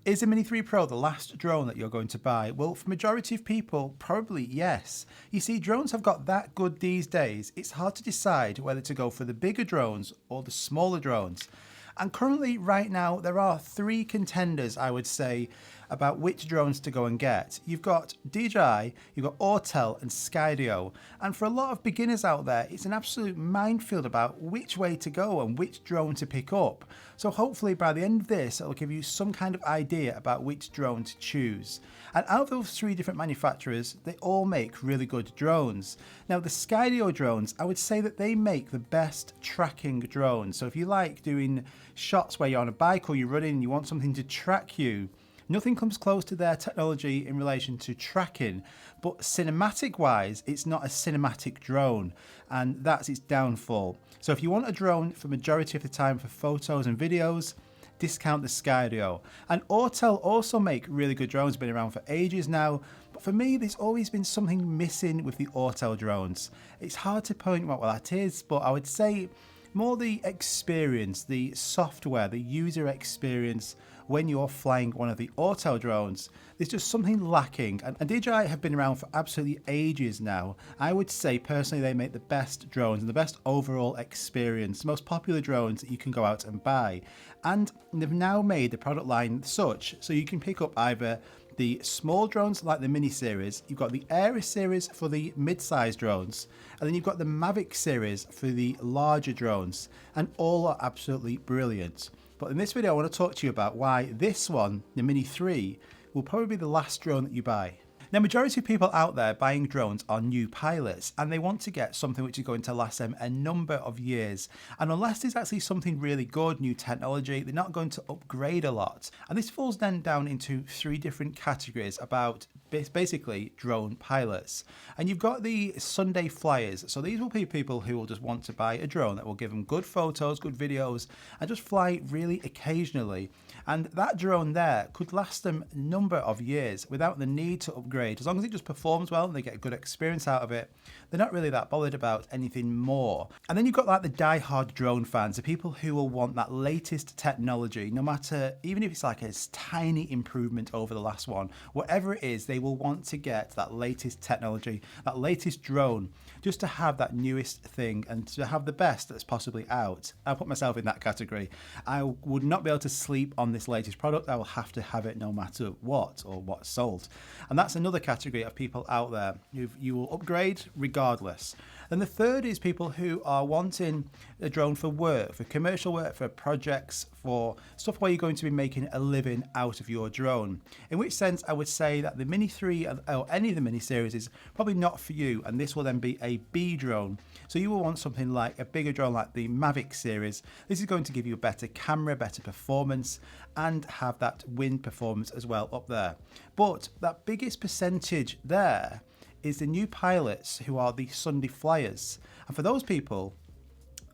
Is the Mini 3 Pro the last drone that you're going to buy? Well, for majority of people, probably yes. You see, drones have got that good these days, it's hard to decide whether to go for the bigger drones or the smaller drones. And currently, right now, there are 3 contenders, I would say, about which drones to go and get. You've got DJI, you've got Autel and Skydio. And for a lot of beginners out there, it's an absolute minefield about which way to go and which drone to pick up. So hopefully by the end of this, it'll give you some kind of idea about which drone to choose. And out of those 3 different manufacturers, they all make really good drones. Now the Skydio drones, I would say that they make the best tracking drones. So if you like doing shots where you're on a bike or you're running and you want something to track you, nothing comes close to their technology in relation to tracking, but cinematic wise, it's not a cinematic drone, and that's its downfall. So if you want a drone for majority of the time for photos and videos, discount the Skydio. And Autel also make really good drones, been around for ages now, but for me there's always been something missing with the Autel drones. It's hard to point out what that is, but I would say more the experience, the software, the user experience when you're flying one of the Autel drones. There's just something lacking, and DJI have been around for absolutely ages now. I would say personally they make the best drones and the best overall experience, the most popular drones that you can go out and buy. And they've now made the product line such so you can pick up either the small drones like the Mini series, you've got the Aera series for the mid-sized drones, and then you've got the Mavic series for the larger drones, and all are absolutely brilliant. But in this video I want to talk to you about why this one, the Mini 3, will probably be the last drone that you buy. Now, majority of people out there buying drones are new pilots, and they want to get something which is going to last them a number of years. And unless there's actually something really good, new technology, they're not going to upgrade a lot. And this falls then down into 3 different categories about basically drone pilots. And you've got the Sunday flyers. So these will be people who will just want to buy a drone that will give them good photos, good videos, and just fly really occasionally. And that drone there could last them a number of years without the need to upgrade. As long as it just performs well and they get a good experience out of it, they're not really that bothered about anything more. And then you've got like the die-hard drone fans, the people who will want that latest technology, no matter, even if it's like a tiny improvement over the last one, whatever it is, they will want to get that latest technology, that latest drone, just to have that newest thing and to have the best that's possibly out. I'll put myself in that category. I would not be able to sleep on this latest product. I will have to have it no matter what or what's sold. And that's another category of people out there who you will upgrade regardless. And the third is people who are wanting a drone for work, for commercial work, for projects, for stuff where you're going to be making a living out of your drone. In which sense I would say that the Mini 3 or any of the Mini series is probably not for you, and this will then be a B drone. So you will want something like a bigger drone like the Mavic series. This is going to give you a better camera, better performance, and have that wind performance as well up there. But that biggest percentage there is the new pilots who are the Sunday flyers. And for those people,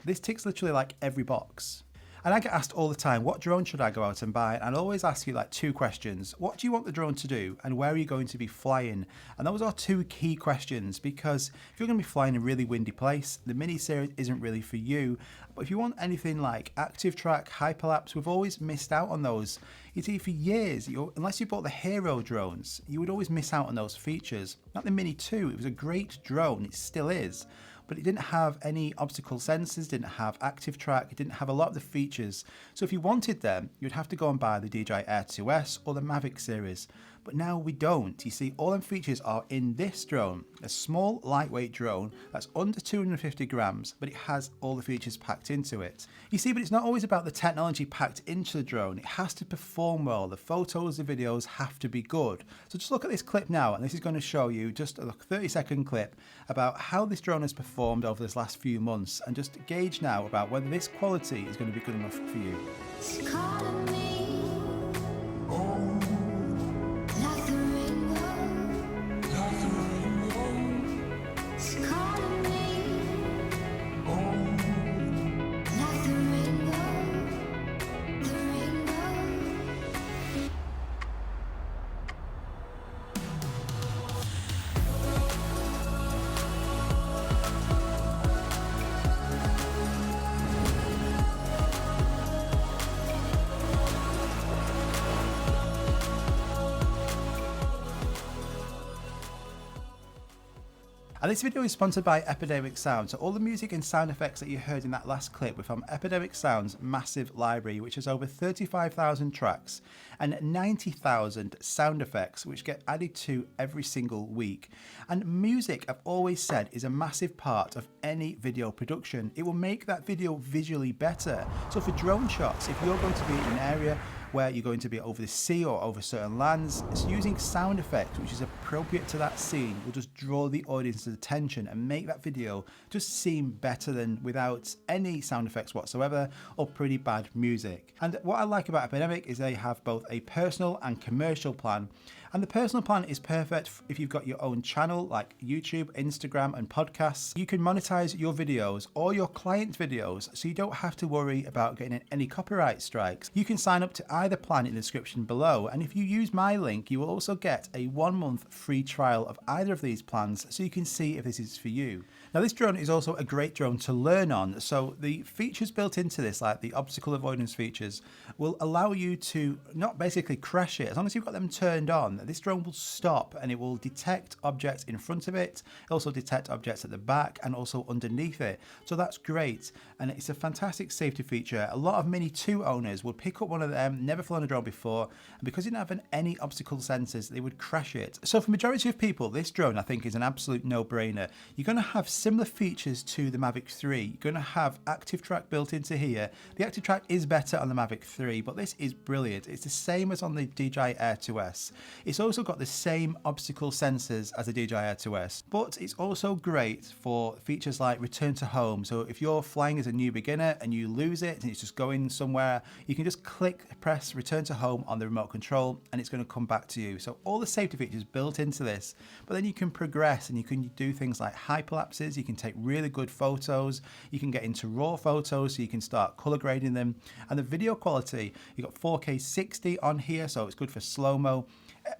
this ticks literally like every box. And I get asked all the time, what drone should I go out and buy? And I always ask you like 2 questions. What do you want the drone to do? And where are you going to be flying? And those are 2 key questions, because if you're going to be flying in a really windy place, the Mini series isn't really for you. But if you want anything like active track, hyperlapse, we've always missed out on those. You see, for years, unless you bought the Hero drones, you would always miss out on those features. Like the Mini 2, it was a great drone, it still is. But it didn't have any obstacle sensors, didn't have active track, it didn't have a lot of the features. So if you wanted them, you'd have to go and buy the DJI Air 2S or the Mavic series. But now we don't. You see, all them features are in this drone, a small lightweight drone that's under 250 grams, but it has all the features packed into it. You see, but it's not always about the technology packed into the drone. It has to perform well. The photos, the videos have to be good. So just look at this clip now, and this is going to show you just a 30-second clip about how this drone has performed over this last few months, and just gauge now about whether this quality is going to be good enough for you. And this video is sponsored by Epidemic Sound. So all the music and sound effects that you heard in that last clip were from Epidemic Sound's massive library, which has over 35,000 tracks and 90,000 sound effects, which get added to every single week. And music, I've always said, is a massive part of any video production. It will make that video visually better. So for drone shots, if you're going to be in an area where you're going to be over the sea or over certain lands, it's using sound effects which is appropriate to that scene will just draw the audience's attention and make that video just seem better than without any sound effects whatsoever or pretty bad music. And what I like about Epidemic is they have both a personal and commercial plan. And the personal plan is perfect if you've got your own channel like YouTube, Instagram and podcasts. You can monetize your videos or your client videos so you don't have to worry about getting any copyright strikes. You can sign up to either plan in the description below, and if you use my link you will also get a 1 month free trial of either of these plans so you can see if this is for you. Now this drone is also a great drone to learn on, so the features built into this, like the obstacle avoidance features, will allow you to not basically crash it. As long as you've got them turned on, this drone will stop and it will detect objects in front of it, also detect objects at the back and also underneath it. So that's great, and it's a fantastic safety feature. A lot of Mini 2 owners would pick up one of them, never flown a drone before, and because it didn't have any obstacle sensors, they would crash it. So for the majority of people, this drone I think is an absolute no-brainer. You're going to have similar features to the Mavic 3. You're going to have active track built into here. The active track is better on the Mavic 3, but this is brilliant. It's the same as on the DJI Air 2S. It's also got the same obstacle sensors as the DJI Air 2S, but it's also great for features like return to home. So if you're flying as a new beginner and you lose it and it's just going somewhere, you can just press return to home on the remote control and it's going to come back to you. So all the safety features built into this, but then you can progress and you can do things like hyperlapses. You can take really good photos. You can get into raw photos so you can start color grading them. And the video quality, you've got 4K 60 on here, so it's good for slow-mo.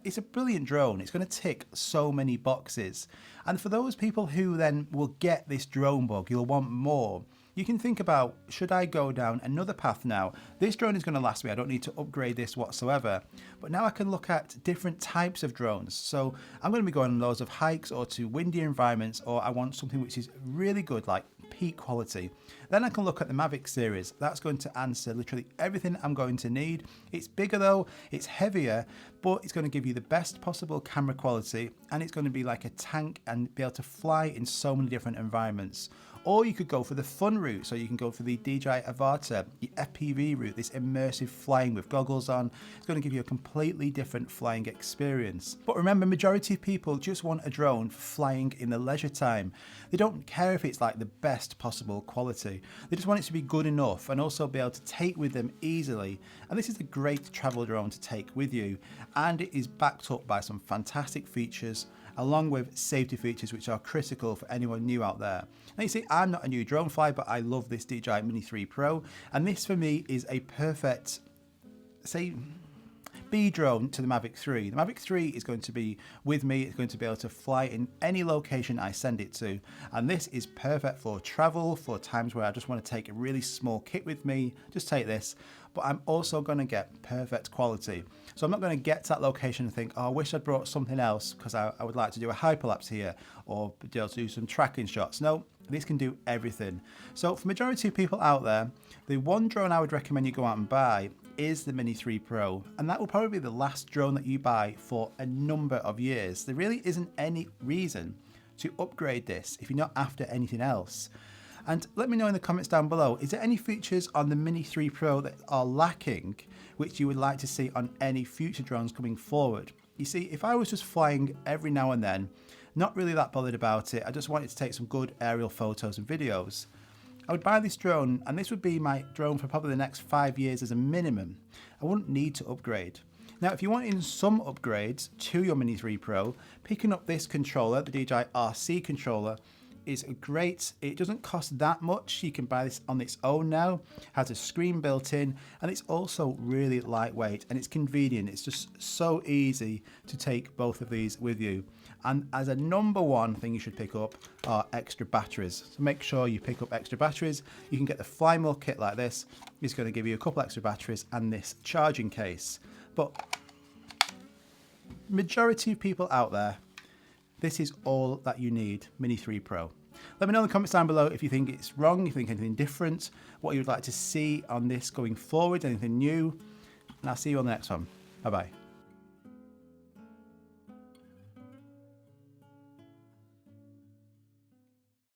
It's a brilliant drone. It's going to tick so many boxes. And for those people who then will get this drone bug, you'll want more. You can think about, should I go down another path now? This drone is going to last me. I don't need to upgrade this whatsoever. But now I can look at different types of drones. So I'm going to be going on loads of hikes or to windy environments, or I want something which is really good, like peak quality. Then I can look at the Mavic series. That's going to answer literally everything I'm going to need. It's bigger though, it's heavier, but it's going to give you the best possible camera quality, and it's going to be like a tank and be able to fly in so many different environments. Or you could go for the fun route, so you can go for the DJI Avata, the FPV route, this immersive flying with goggles on. It's going to give you a completely different flying experience. But remember, majority of people just want a drone for flying in the leisure time. They don't care if it's like the best possible quality. They just want it to be good enough and also be able to take with them easily. And this is a great travel drone to take with you. And it is backed up by some fantastic features, along with safety features which are critical for anyone new out there. Now you see, I'm not a new drone flyer, but I love this DJI Mini 3 Pro, and this for me is a perfect, say, B drone to the Mavic 3. The Mavic 3 is going to be with me. It's going to be able to fly in any location I send it to, and this is perfect for travel, for times where I just want to take a really small kit with me. Just take this. But I'm also going to get perfect quality. So I'm not going to get to that location and think, oh, I wish I'd brought something else because I would like to do a hyperlapse here or be able to do some tracking shots. No, this can do everything. So for majority of people out there, the one drone I would recommend you go out and buy is the Mini 3 Pro, and that will probably be the last drone that you buy for a number of years. There really isn't any reason to upgrade this if you're not after anything else. And let me know in the comments down below, is there any features on the Mini 3 Pro that are lacking which you would like to see on any future drones coming forward? You see, if I was just flying every now and then, not really that bothered about it, I just wanted to take some good aerial photos and videos, I would buy this drone, and this would be my drone for probably the next 5 years as a minimum. I wouldn't need to upgrade. Now, if you want in some upgrades to your Mini 3 Pro, picking up this controller, the DJI RC controller, is great. It doesn't cost that much. You can buy this on its own now. Has a screen built in, and it's also really lightweight and it's convenient. It's just so easy to take both of these with you. And as a number one thing you should pick up are extra batteries. So make sure you pick up extra batteries. You can get the Fly More kit like this. It's going to give you a couple extra batteries and this charging case. But majority of people out there, This is all that you need, Mini 3 Pro. Let me know in the comments down below if you think it's wrong, if you think anything different, what you would like to see on this going forward, anything new, and I'll see you on the next one. Bye bye.